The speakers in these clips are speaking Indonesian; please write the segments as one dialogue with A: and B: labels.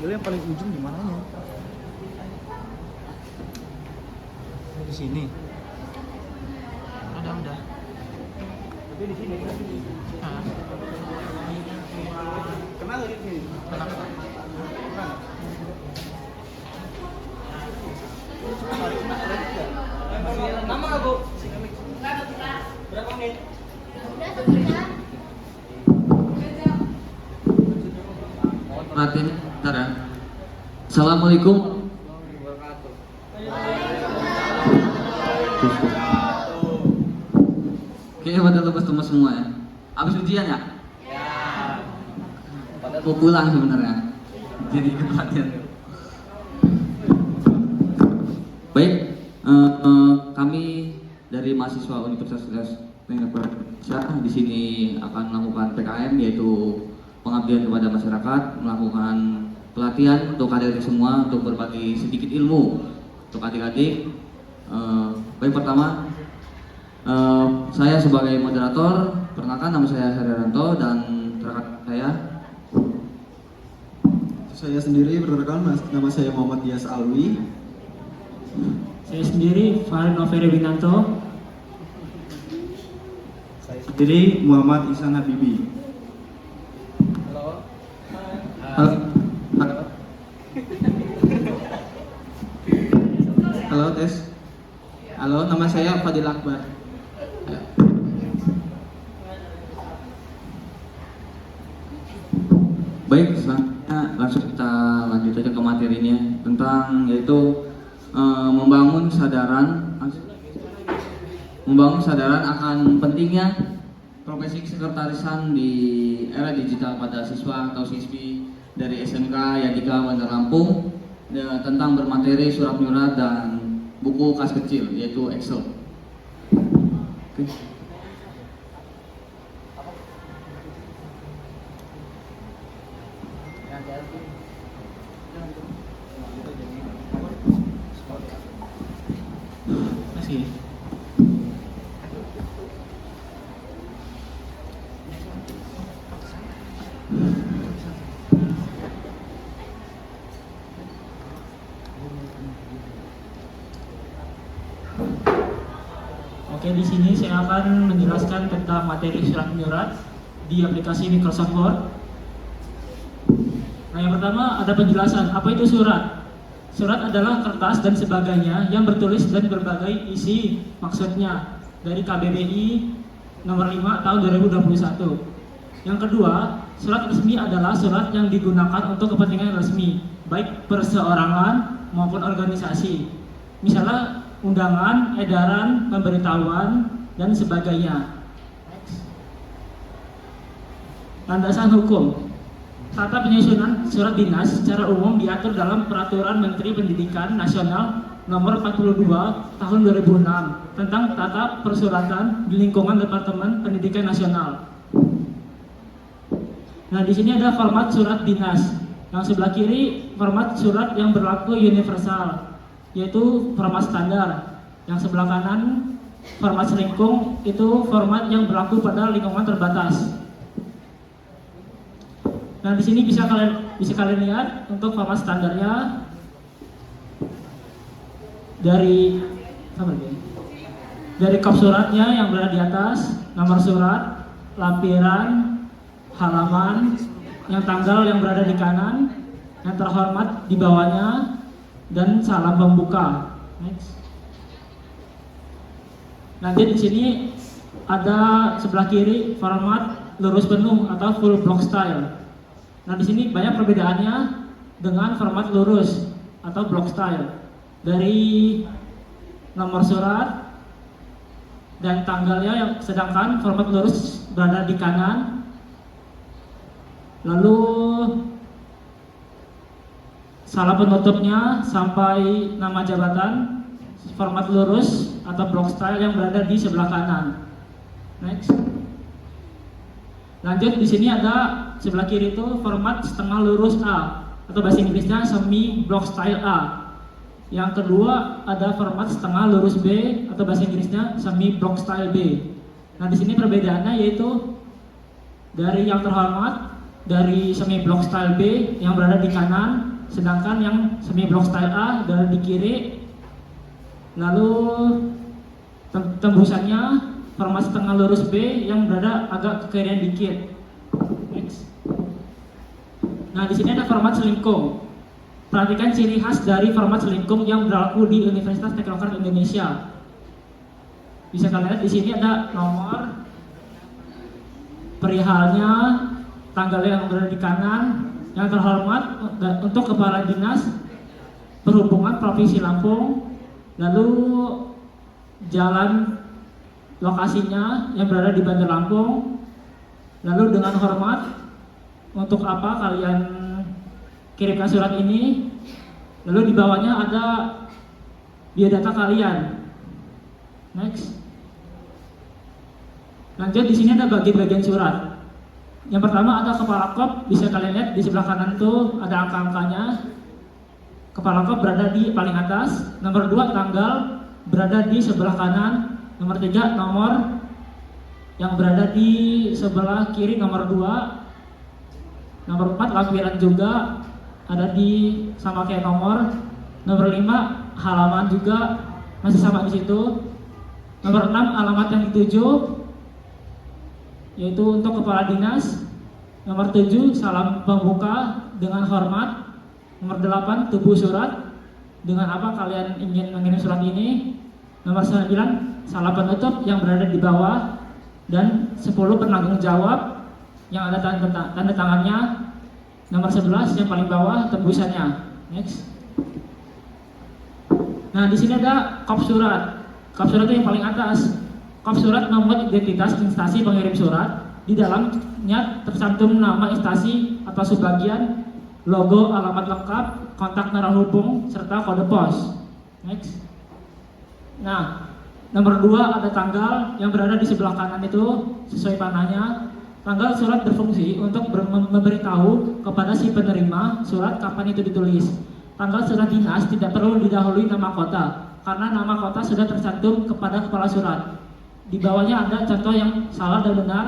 A: Panggilnya yang paling ujung di mananya? Di sini. Udah. Tapi di sini. Nah. Kenal di sini? Kenal. Nama nggak, Bu? Berapa menit?
B: Perhatiin, bentar ya. Assalamualaikum. Kayaknya pada lepas semua ya. Habis ujian ya? Mau pulang sebenarnya. Jadi ikut latihan. Baik, kami dari mahasiswa Universitas Negara Indonesia di sini akan melakukan PKM, yaitu pengabdian kepada masyarakat, melakukan pelatihan untuk adik-adik semua untuk berbagi sedikit ilmu untuk adik-adik. Baik, pertama saya sebagai moderator, perkenalkan nama saya Herianto dan rekan
C: saya sendiri perkenalkan nama saya Muhammad Dias Alwi.
D: Saya sendiri Farid Noveri Winanto.
C: Saya sendiri Muhammad Ihsan Habibi.
E: Halo tes. Halo, nama saya Fadil Akbar.
B: Baik, selanjutnya langsung kita lanjut aja ke materinya tentang yaitu membangun kesadaran akan pentingnya profesi kesekretarisan di era digital pada siswa atau siswi dari SMK Yadika Bandar Lampung tentang bermateri surat menyurat dan buku kas kecil yaitu Excel. Oke.
D: Masih. Oke, di sini saya akan menjelaskan tentang materi surat menyurat di aplikasi Microsoft Word. Nah, yang pertama ada penjelasan apa itu surat. Surat adalah kertas dan sebagainya yang bertulis dan berbagai isi maksudnya dari KBBI nomor 5 tahun 2021. Yang kedua, surat resmi adalah surat yang digunakan untuk kepentingan resmi, baik perseorangan maupun organisasi. Misalnya undangan, edaran, pemberitahuan, dan sebagainya. Landasan hukum. Tata penyusunan surat dinas secara umum diatur dalam Peraturan Menteri Pendidikan Nasional Nomor 42 Tahun 2006 tentang tata persuratan di lingkungan Departemen Pendidikan Nasional. Nah, di sini ada format surat dinas. Yang sebelah kiri format surat yang berlaku universal, yaitu format standar. Yang sebelah kanan format selingkung, itu format yang berlaku pada lingkungan terbatas. Nah, di sini bisa kalian lihat untuk format standarnya dari kop suratnya yang berada di atas, nomor surat, lampiran, halaman, yang tanggal yang berada di kanan, yang terhormat di bawahnya, dan salam pembuka. Next. Nanti di sini ada sebelah kiri format lurus penuh atau full block style. Nah, di sini banyak perbedaannya dengan format lurus atau block style. Dari nomor surat dan tanggalnya, yang sedangkan format lurus berada di kanan. Lalu salam penutupnya sampai nama jabatan, format lurus atau block style yang berada di sebelah kanan. Next. Lanjut, di sini ada sebelah kiri itu format setengah lurus A atau bahasa Inggrisnya semi block style A. Yang kedua ada format setengah lurus B atau bahasa Inggrisnya semi block style B. Nah, di sini perbedaannya yaitu dari yang terhormat, dari semi block style B yang berada di kanan, sedangkan yang semi block style A berada di kiri. Lalu tembusannya format setengah lurus B yang berada agak ke kirian dikit. Next. Nah, di sini ada format selingkung. Perhatikan ciri khas dari format selingkung yang berlaku di Universitas Teknokrat Indonesia. Bisa kalian lihat di sini ada nomor, perihalnya, tanggalnya yang berada di kanan. Yang terhormat untuk Kepala Dinas Perhubungan Provinsi Lampung, lalu jalan lokasinya yang berada di Bandar Lampung. Lalu dengan hormat, untuk apa kalian kirimkan surat ini? Lalu di bawahnya ada biodata kalian. Next. Lanjut, di sini ada bagian-bagian surat. Yang pertama ada kepala kop, bisa kalian lihat di sebelah kanan tuh ada angka-angkanya. Kepala kop berada di paling atas. Nomor 2 tanggal berada di sebelah kanan. Nomor 3 nomor yang berada di sebelah kiri nomor 2. Nomor 4 lampiran juga ada di sama kayak nomor. Nomor 5 halaman juga masih sama di situ. Nomor 6 alamat yang dituju, yaitu untuk kepala dinas. Nomor 7 salam pembuka dengan hormat. Nomor 8 tubuh surat, dengan apa kalian ingin mengirim surat ini. Nomor 9 salam penutup yang berada di bawah. Dan 10 penanggung jawab yang ada tanda tangannya. Nomor 11 yang paling bawah tembusannya. Next. Nah, di sini ada kop surat. Kop surat itu yang paling atas. Kop surat nomor identitas instansi pengirim surat. Di dalamnya tercantum nama instansi atau sebagian, logo, alamat lengkap, kontak narahubung, serta kode pos. Next. Nah, nomor 2 ada tanggal yang berada di sebelah kanan itu sesuai panahnya. Tanggal surat berfungsi untuk memberitahu kepada si penerima surat kapan itu ditulis. Tanggal surat dinas tidak perlu didahului nama kota, karena nama kota sudah tercantum kepada kepala surat. Di bawahnya ada contoh yang salah dan benar.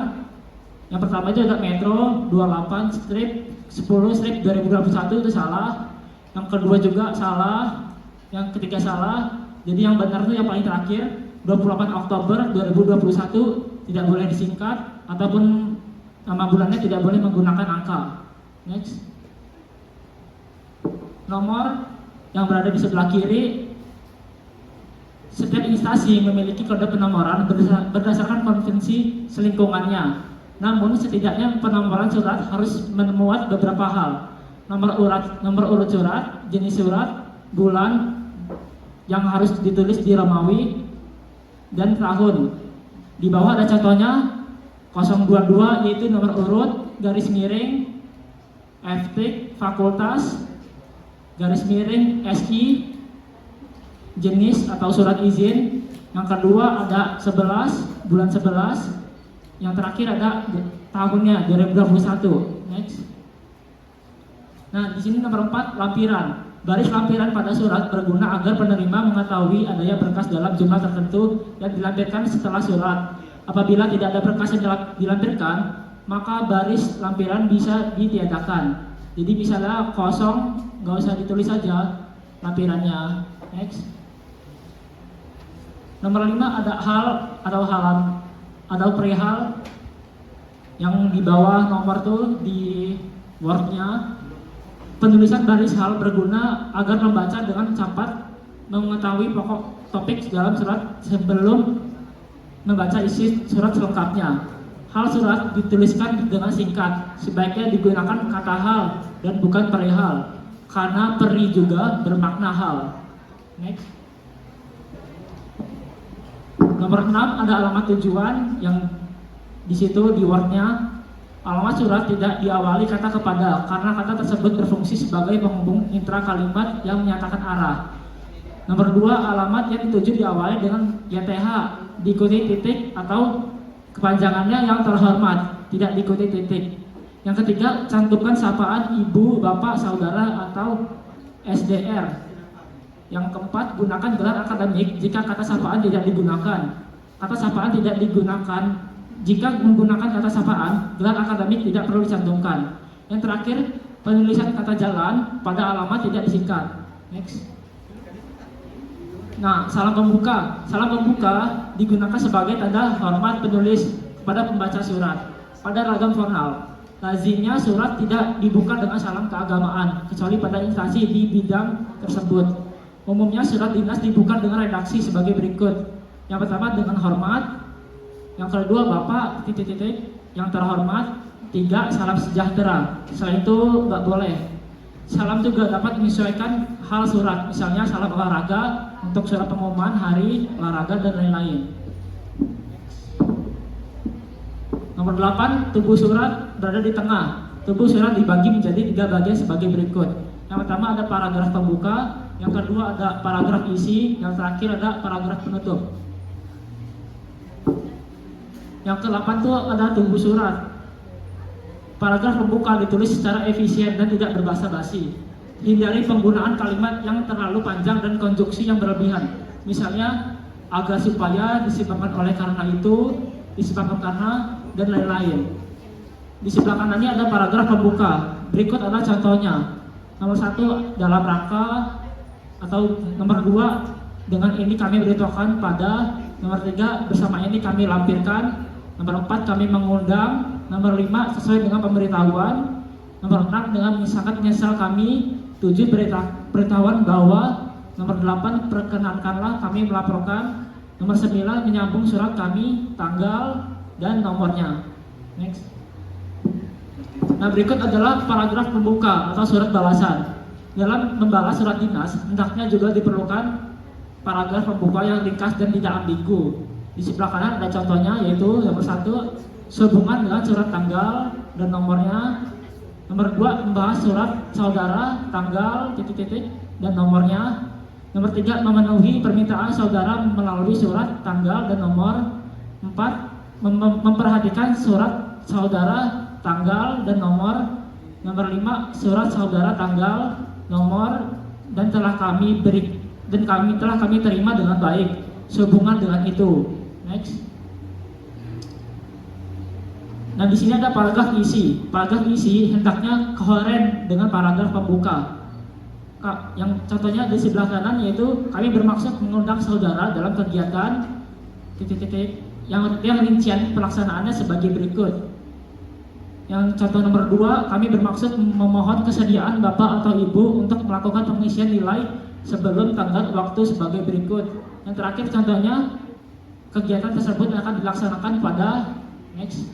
D: Yang pertama itu ada Metro 28/10/2021 itu salah. Yang kedua juga salah. Yang ketiga salah. Jadi yang benar itu yang paling terakhir 28 Oktober 2021 tidak boleh disingkat ataupun nama bulannya tidak boleh menggunakan angka. Next. Nomor yang berada di sebelah kiri. Setiap instansi memiliki kode penomoran berdasarkan konvensi selingkungannya. Namun setidaknya penomoran surat harus memuat beberapa hal. Nomor urut surat, jenis surat, bulan yang harus ditulis di Romawi, dan tahun. Di bawah ada contohnya 022 yaitu nomor urut, garis miring, FTIK, fakultas, garis miring, SI, jenis atau surat izin. Yang kedua ada 11, bulan 11. Yang terakhir ada tahunnya 2021. Next. Nah, di sini nomor 4 lampiran. Baris lampiran pada surat berguna agar penerima mengetahui adanya berkas dalam jumlah tertentu yang dilampirkan setelah surat. Apabila tidak ada berkas yang dilampirkan, maka baris lampiran bisa ditiadakan. Jadi misalnya kosong, nggak usah ditulis saja lampirannya. Next. Nomor 5 ada hal atau halam atau perihal yang di bawah nomor tuh di Word-nya. Penulisan baris hal berguna agar membaca dengan cepat mengetahui pokok topik dalam surat sebelum membaca isi surat selengkapnya. Hal surat dituliskan dengan singkat, sebaiknya digunakan kata hal dan bukan perihal, karena peri juga bermakna hal. Next. Nomor 6 ada alamat tujuan yang di situ di Word-nya. Alamat surat tidak diawali kata kepada, karena kata tersebut berfungsi sebagai penghubung intra kalimat yang menyatakan arah. Nomor 2 alamat yang dituju diawali dengan YTH, diikuti titik atau kepanjangannya yang terhormat, tidak diikuti titik. Yang ketiga, cantumkan sapaan ibu, bapak, saudara atau SDR. Yang keempat, gunakan gelar akademik jika kata sapaan tidak digunakan. Kata sapaan tidak digunakan. Jika menggunakan kata sapaan, gelar akademik tidak perlu dicantumkan. Yang terakhir, penulisan kata jalan pada alamat tidak disingkat. Next. Nah, salam pembuka. Salam pembuka digunakan sebagai tanda hormat penulis kepada pembaca surat. Pada ragam formal, lazimnya surat tidak dibuka dengan salam keagamaan, kecuali pada instansi di bidang tersebut. Umumnya surat dinas dibuka dengan redaksi sebagai berikut. Yang pertama dengan hormat, yang kedua Bapak, titik-titik, yang terhormat, 3. Salam sejahtera. Selain itu nggak boleh. Salam juga dapat menyesuaikan hal surat, misalnya salam olahraga untuk surat pengumuman hari olahraga dan lain-lain. Nomor 8, tubuh surat berada di tengah. Tubuh surat dibagi menjadi 3 bagian sebagai berikut. Yang pertama ada paragraf pembuka, yang kedua ada paragraf isi, yang terakhir ada paragraf penutup. Yang ke-8 itu ada tubuh surat. Paragraf pembuka ditulis secara efisien dan tidak berbasa-basi. Hindari penggunaan kalimat yang terlalu panjang dan konstruksi yang berlebihan. Misalnya, agar supaya, disebabkan oleh karena itu, disebabkan karena, dan lain-lain. Di sebelah kanannya ada paragraf pembuka. Berikut adalah contohnya. Nomor 1, dalam rangka, atau nomor 2, dengan ini kami beritahukan pada. Nomor 3, bersama ini kami lampirkan. Nomor 4, kami mengundang. Nomor 5, sesuai dengan pemberitahuan. Nomor 6, dengan sangat menyesal kami. 7, beritahuan bahwa. Nomor 8, perkenankanlah kami melaporkan. Nomor 9, menyambung surat kami, tanggal, dan nomornya. Next. Nah, berikut adalah paragraf pembuka atau surat balasan. Dalam membalas surat dinas, hendaknya juga diperlukan paragraf pembuka yang ringkas dan tidak ambigu. Di sebelah kanan ada contohnya, yaitu nomor 1, sehubungan dengan surat tanggal dan nomornya. Nomor 2, membahas surat saudara, tanggal, titik-titik, dan nomornya. Nomor 3, memenuhi permintaan saudara melalui surat, tanggal, dan nomor. 4, memperhatikan surat saudara, tanggal, dan nomor. Nomor 5, surat saudara, tanggal, nomor, dan telah kami terima dengan baik sehubungan dengan itu. Next. Nah, di sini ada paragraf isi. Paragraf isi hendaknya koheren dengan paragraf pembuka. Yang contohnya di sebelah kanan, yaitu kami bermaksud mengundang saudara dalam kegiatan titik-titik yang rincian pelaksanaannya sebagai berikut. Yang contoh nomor 2, kami bermaksud memohon kesediaan Bapak atau Ibu untuk melakukan pengisian nilai sebelum tanggal waktu sebagai berikut. Yang terakhir contohnya, kegiatan tersebut akan dilaksanakan pada. Next.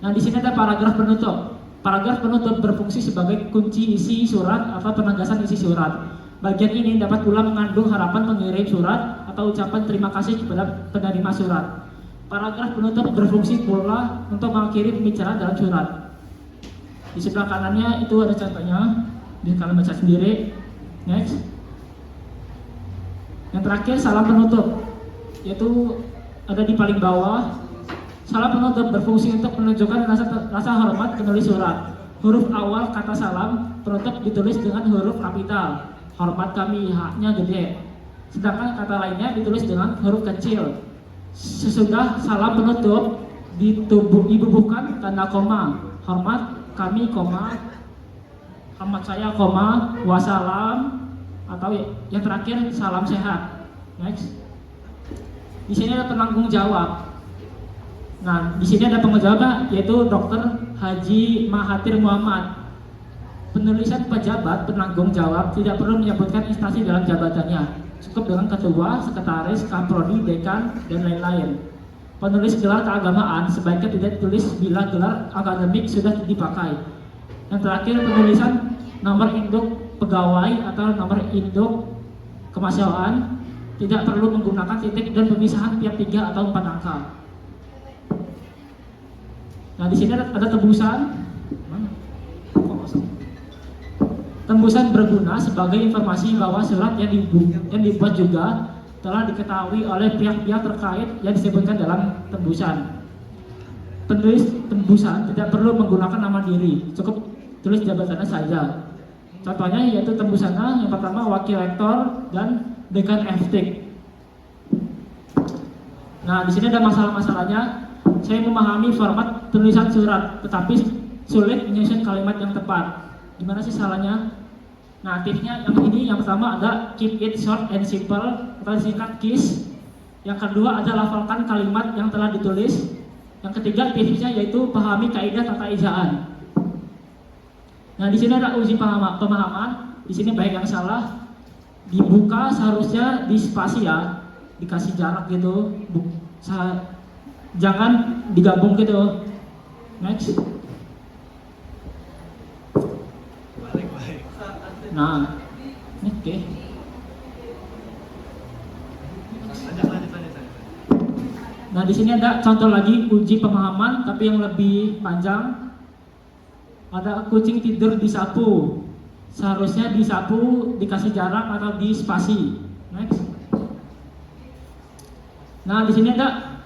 D: Nah, di sini ada paragraf penutup. Paragraf penutup berfungsi sebagai kunci isi surat atau penegasan isi surat. Bagian ini dapat pula mengandung harapan pengirim surat atau ucapan terima kasih kepada penerima surat. Paragraf penutup berfungsi pula untuk mengakhiri pembicaraan dalam surat. Di sebelah kanannya itu ada contohnya, bisa kalian baca sendiri. Next. Yang terakhir, salam penutup, yaitu ada di paling bawah. Salam penutup berfungsi untuk menunjukkan rasa hormat penulis surat. Huruf awal kata salam penutup ditulis dengan huruf kapital. Hormat kami, haknya gede. Sedangkan kata lainnya ditulis dengan huruf kecil. Sesudah salam penutup dibubuhkan tanda koma. Hormat kami, koma. Hormat saya, koma. Wassalam. Atau yang terakhir, salam sehat. Next. Di sini ada penanggung jawab. Nah, di sini ada penanggung jawabnya, yaitu Dr. Haji Mahathir Muhammad. Penulisan pejabat penanggung jawab tidak perlu menyebutkan instansi dalam jabatannya. Cukup dengan ketua, sekretaris, kaprodi, dekan, dan lain-lain. Penulis gelar keagamaan sebaiknya tidak ditulis bila gelar akademik sudah dipakai. Yang terakhir, penulisan nomor induk pegawai atau nomor induk kemahasiswaan tidak perlu menggunakan titik dan pemisahan tiap 3 atau 4 angka. Nah, di sini ada tembusan. Tembusan berguna sebagai informasi bahwa surat yang dibuat juga telah diketahui oleh pihak-pihak terkait yang disebutkan dalam tembusan. Penulis tembusan tidak perlu menggunakan nama diri, cukup tulis jabatannya saja. Contohnya yaitu tembusannya yang pertama wakil rektor dan dekan FTIK. Nah, di sini ada masalah-masalahnya. Saya memahami format tulisan surat, tetapi sulit menyusun kalimat yang tepat. Gimana sih salahnya? Nah, tipsnya yang pertama ada keep it short and simple atau disingkat KISS. Yang kedua ada lafalkan kalimat yang telah ditulis. Yang ketiga tipsnya yaitu pahami kaidah tata ejaan. Nah, di sini ada uji pemahaman. Di sini baik yang salah. Dibuka seharusnya di spasi ya, dikasih jarak gitu. Jangan digabung gitu. Next. Nah, oke. Nah, di sini ada contoh lagi uji pemahaman tapi yang lebih panjang. Ada kucing tidur disapu. Seharusnya disapu dikasih jarak atau di spasi. Next. Nah, di sini ada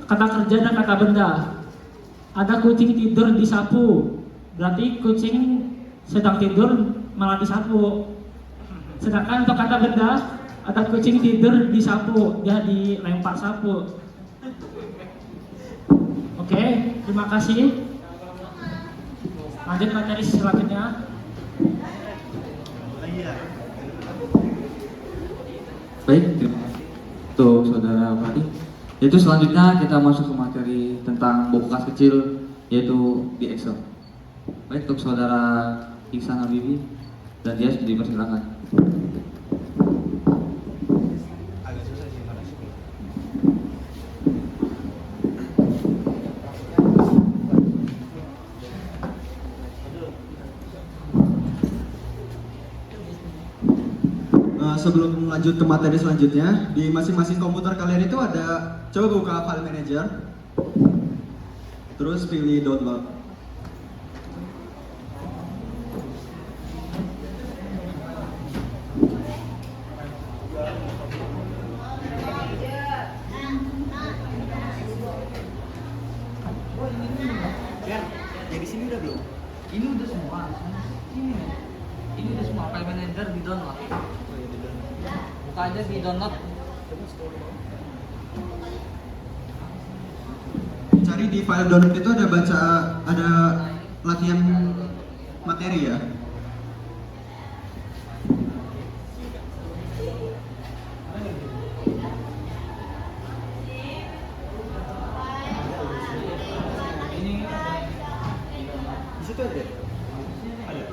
D: kata kerja dan kata benda. Ada kucing tidur disapu. Berarti kucing sedang tidur malah disapu. Sedangkan untuk kata benda ada kucing tidur disapu, dia dilempar sapu. Oke, terima kasih. Lanjut materi selanjutnya.
B: Baik, terima kasih untuk saudara Fadi. Yaitu selanjutnya kita masuk ke materi tentang buku kecil, yaitu di Excel. Baik, untuk saudara Ihsan Habibi dan dia dipersilakan.
C: Sebelum lanjut ke materi selanjutnya, di masing-masing komputer kalian itu ada, coba buka file manager, terus pilih download.
A: Dari sini udah belum?
B: Ini udah semua. Ini udah semua file manager di download. Buka aja di download.
C: Cari di file download itu ada latihan materi ya.
A: Di situ ada. Ada.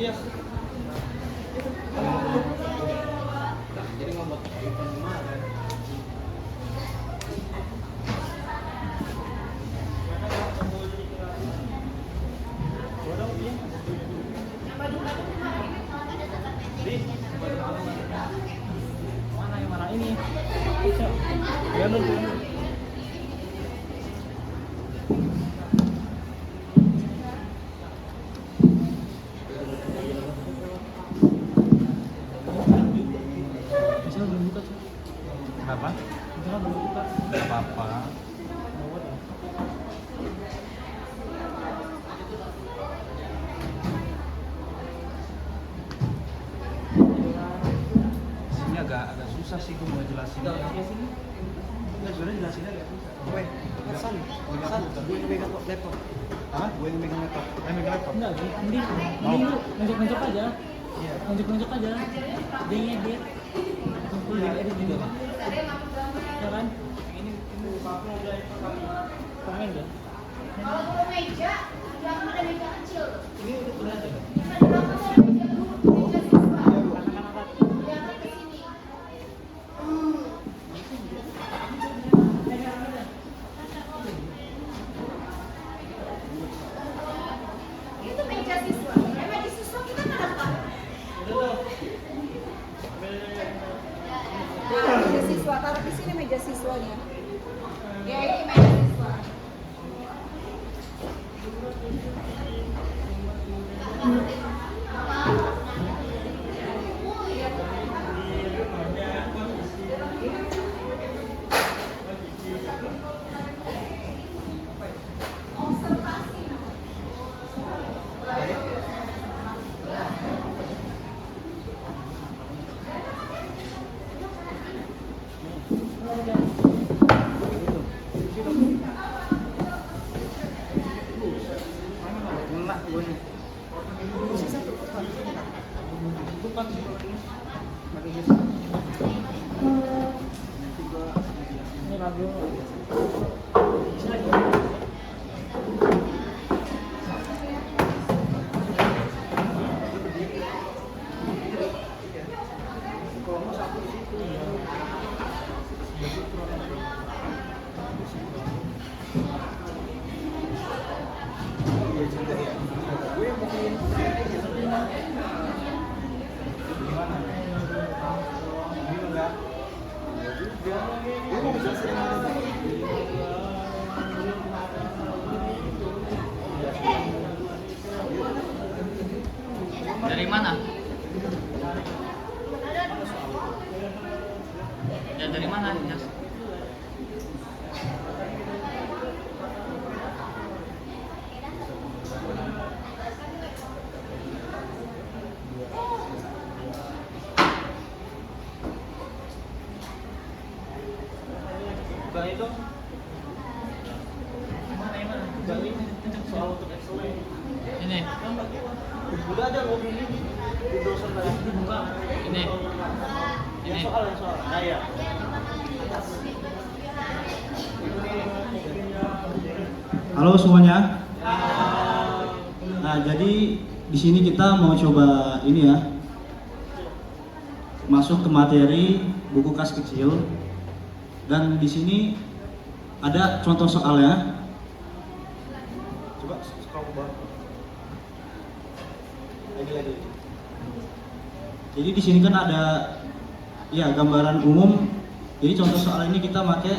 A: Iya. Jadi ngomong kemarin.
D: Mana yang mana ini? Bisa. Ya nunggu. Bisa belum buka sih?
A: Kenapa?
D: Bisa belum buka.
A: Enggak apa-apa. Ini agak susah sih gue mau jelasin. Enggak, sudah jelasin aja. Gue, San, gue yang megang laptop. Hah? Gue yang megang laptop. Megang laptop.
D: Enggak, mending lu nonjok-nonjok aja.
A: Iya.
D: Nonjok-nonjok aja. Dia ngedit. Kumpul di edit juga. Ya kan? Ini pengen enggak?
F: Kalau belum meja, di belakang ada meja kecil.
A: Ini udah pernah ada.
F: Di belakang ada meja dulu, meja siswa. Jangan ke sini. Itu meja siswa. Meja siswa kita kan apa? Nah, meja siswa, taruh di sini meja siswanya. Ya, ini meja siswa.
A: Ngelak gue nih.
D: Ini lagu.
B: Dari mana? Ya dari mana? Ya.
A: Bukan itu. Mana yang mana? Bukan ini. Soal untuk Excel.
B: Ini,
A: Udah ada gue ini di browser tadi dibuka.
B: ini.
A: Yang soal. Nah ya.
C: Halo semuanya. Nah, jadi di sini kita mau coba ini ya. Masuk ke materi buku kas kecil. Dan di sini ada contoh soalnya.
A: Coba scroll ke bawah. Lagi.
C: Jadi di sini kan ada ya gambaran umum. Jadi contoh soal ini kita pakai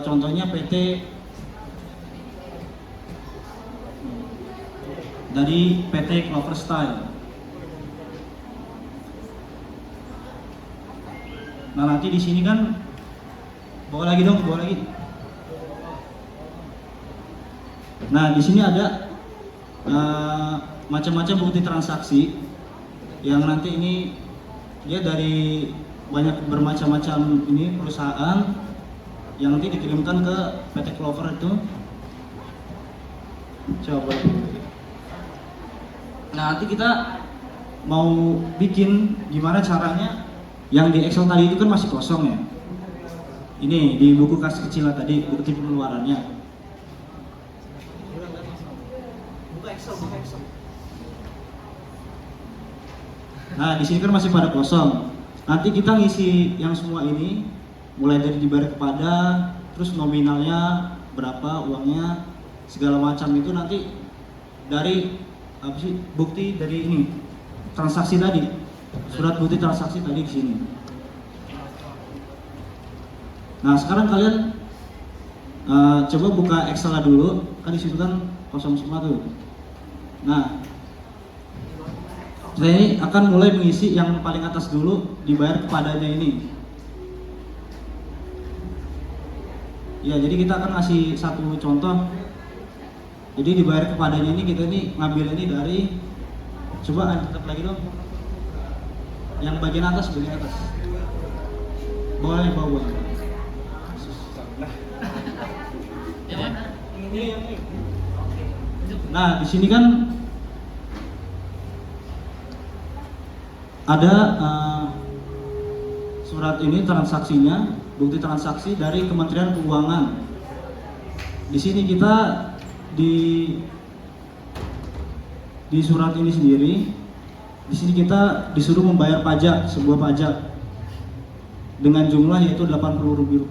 C: contohnya PT dari PT Clover Style. Nah, nanti di sini kan bawa lagi. Nah, di sini ada macam-macam bukti transaksi yang nanti ini dia dari banyak bermacam-macam ini perusahaan yang nanti dikirimkan ke PT Clover itu. Coba. Nah, nanti kita mau bikin gimana caranya. Yang di Excel tadi itu kan masih kosong ya. Ini di buku kas kecil tadi bukti pengeluarannya.
A: Buka Excel.
C: Nah, di sini kan masih pada kosong. Nanti kita ngisi yang semua ini, mulai dari dibayar kepada, terus nominalnya berapa, uangnya, segala macam itu nanti dari apa sih, bukti dari ini, transaksi tadi, surat bukti transaksi tadi di sini. Nah, sekarang kalian coba buka Excel dulu, kan di situ kan kosong semua tuh. Nah, saya ini akan mulai mengisi yang paling atas dulu, dibayar kepadanya ini. Ya, jadi kita akan ngasih satu contoh. Jadi dibayar kepadanya ini, kita ini ngambil ini dari, coba tetap lagi dong. Yang bagian atas, Boleh bawah. Nah, di sini kan ada surat ini transaksinya, bukti transaksi dari Kementerian Keuangan. Di sini kita di surat ini sendiri, di sini kita disuruh membayar pajak, sebuah pajak dengan jumlah yaitu Rp80.000.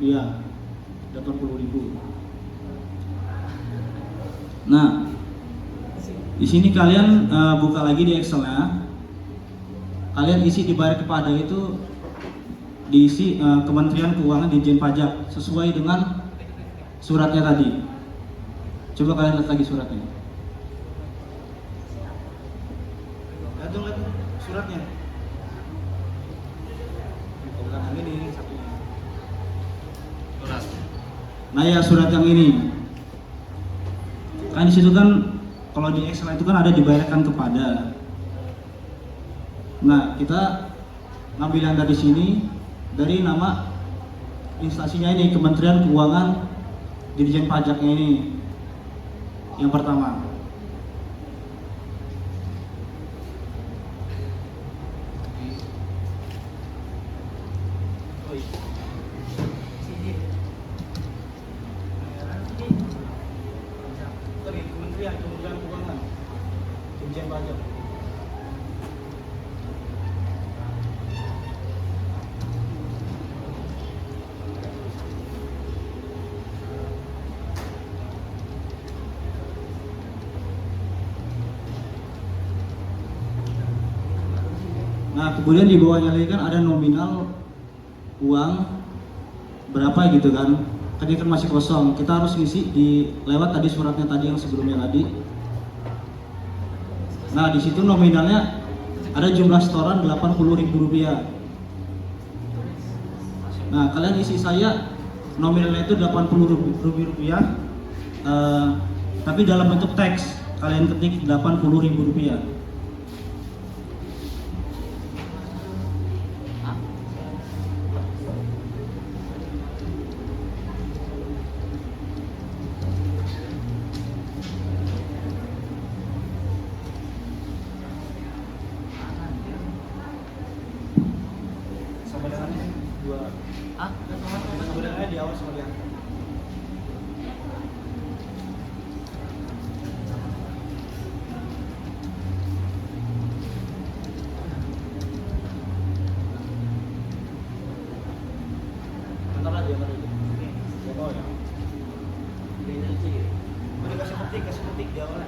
C: 80.000. Nah, di sini kalian buka lagi di Excel-nya. Kalian isi dibayar kepada itu diisi Kementerian Keuangan Ditjen Pajak sesuai dengan suratnya tadi. Coba kalian lihat lagi suratnya. Lihat suratnya. Ini satunya. Nah ya, surat yang ini. Kan di situ kan kalau di Excel itu kan ada dibayarkan kepada. Nah, kita ngambil yang dari sini, dari nama instansinya ini, Kementerian Keuangan Ditjen Pajaknya ini. Yang pertama. Kementerian Keuangan Ditjen Pajak. Nah, kemudian di bawahnya lagi kan ada nominal uang berapa gitu kan. Tadi kan masih kosong, kita harus ngisi di lewat tadi suratnya tadi yang sebelumnya tadi. Nah, di situ nominalnya ada jumlah setoran Rp80.000. Nah, kalian isi saya nominalnya itu Rp80.000, tapi dalam bentuk teks kalian ketik Rp80.000. Sebenarnya di awal sebagai bentar lagi ya. Oh ya. Boleh kasih petik di awal.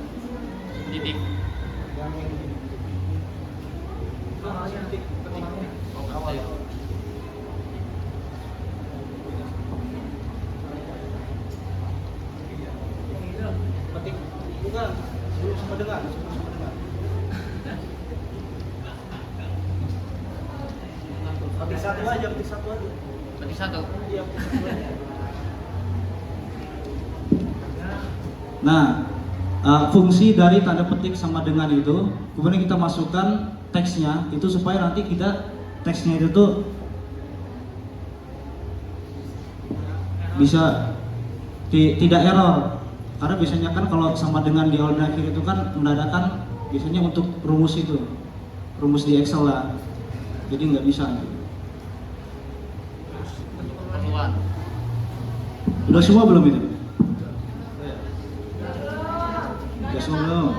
C: Titik. Yang ini. Petik. Awal ya. Petik bukan sebelum sama dengar. Petik satu aja.
B: Berarti satu.
C: Iya, petik satu aja. Nah, fungsi dari tanda petik sama dengan itu, kemudian kita masukkan teksnya itu supaya nanti kita teksnya itu tuh bisa tidak error. Karena biasanya kan kalau sama dengan di awal dan akhir itu kan menandakan biasanya untuk rumus itu, rumus di Excel lah, jadi nggak bisa. Udah semua belum itu? Udah semua belum?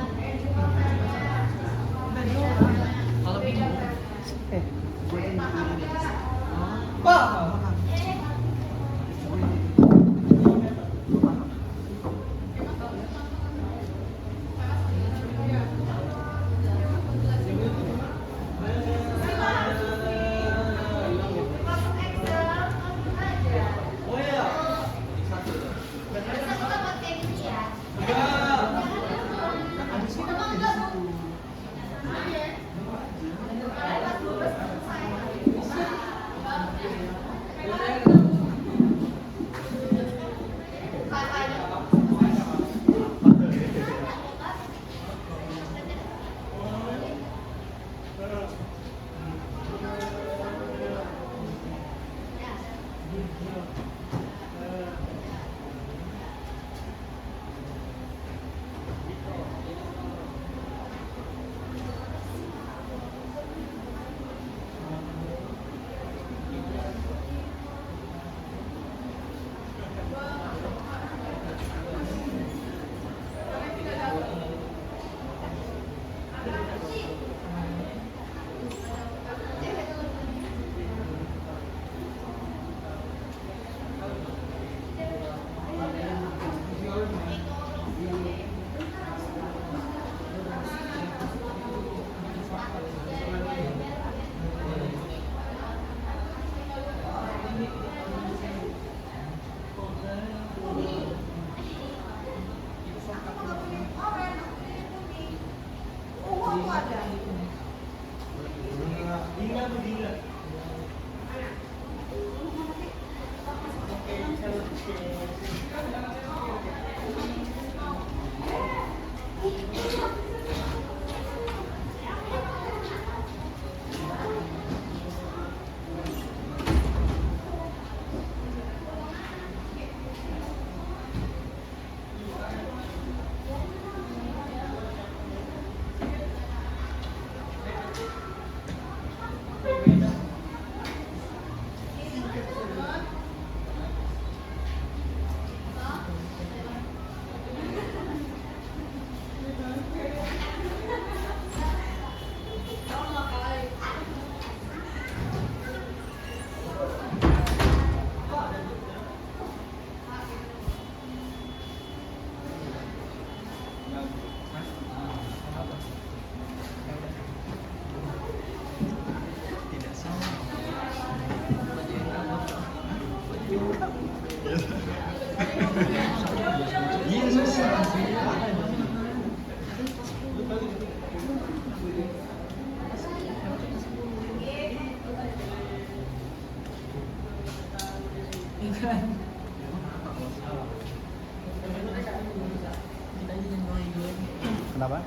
A: Kenapa?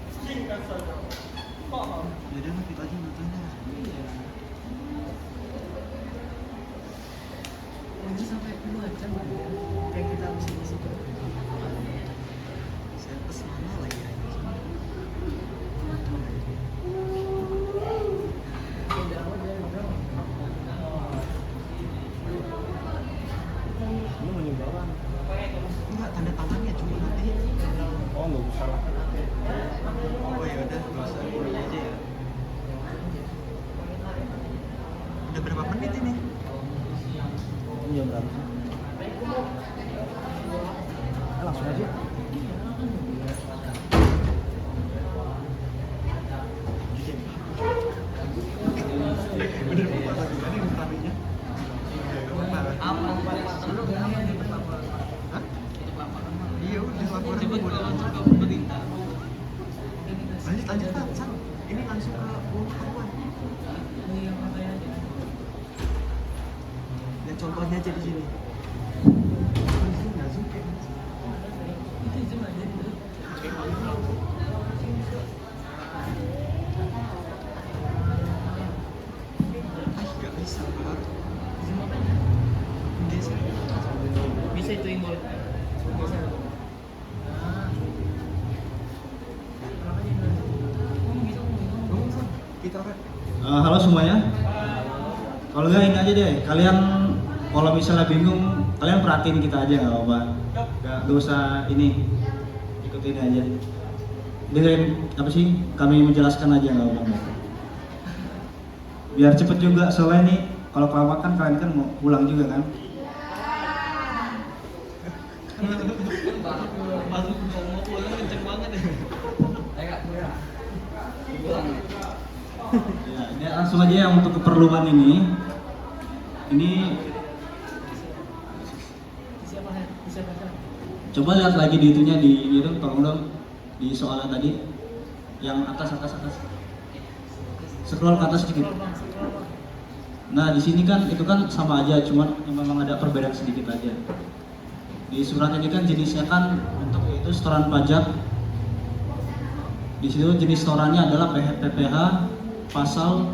A: Jadi kita aja nontonnya.
G: Ini sampai 2 jam kayak kita harus di situ.
A: Saya pesan mana lagi? Ini meninggalan. Enggak, tanda tangannya cuma nanti. Oh, nggak usah lah. Oh ya udah, nggak usah ini aja ya. Udah berapa menit ini? Iya berapa? Langsung aja. Bener Bapak lagi kan yang tadinya? Hah? Iya udah laporan ke pemerintah. Lanjut Pak, San. Ini langsung ke wartawan. Lihat contohnya aja di sini.
G: Itu cuma jadi
A: Gak bisa Pak.
G: bisa itu yang boleh. Bisa.
A: Kita orang.
C: Halo semuanya. Kalau nggak ini aja deh, kalian kalau misalnya bingung, kalian perhatiin kita aja nggak apa-apa. Nggak usah ini, ikutin aja. Dengerin apa sih? Kami menjelaskan aja nggak apa-apa. Biar cepet juga, soalnya nih kalau kelamaan kan kalian kan mau pulang juga kan.
G: Masuk mau pulang kenceng banget ya.
C: Ya, ini langsung aja yang untuk keperluan ini. Ini
G: Siapa?
C: coba lihat lagi di itunya di itu, tolong dong di soalnya tadi yang atas. Scroll ke atas sedikit. Nah di sini kan itu kan sama aja, cuman memang ada perbedaan sedikit aja. Di surat ini kan jenisnya kan untuk itu setoran pajak. Di situ jenis setorannya adalah PPh pasal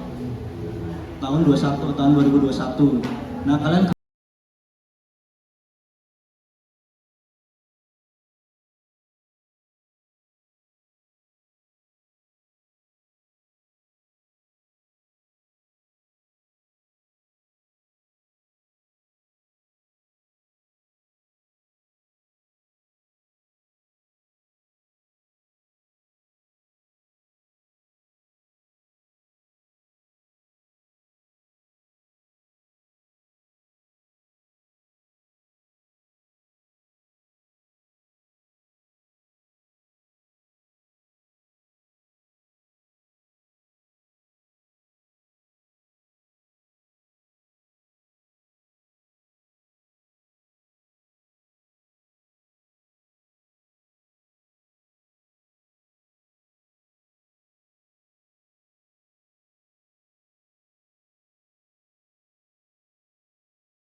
C: tahun 2021. Nah kalian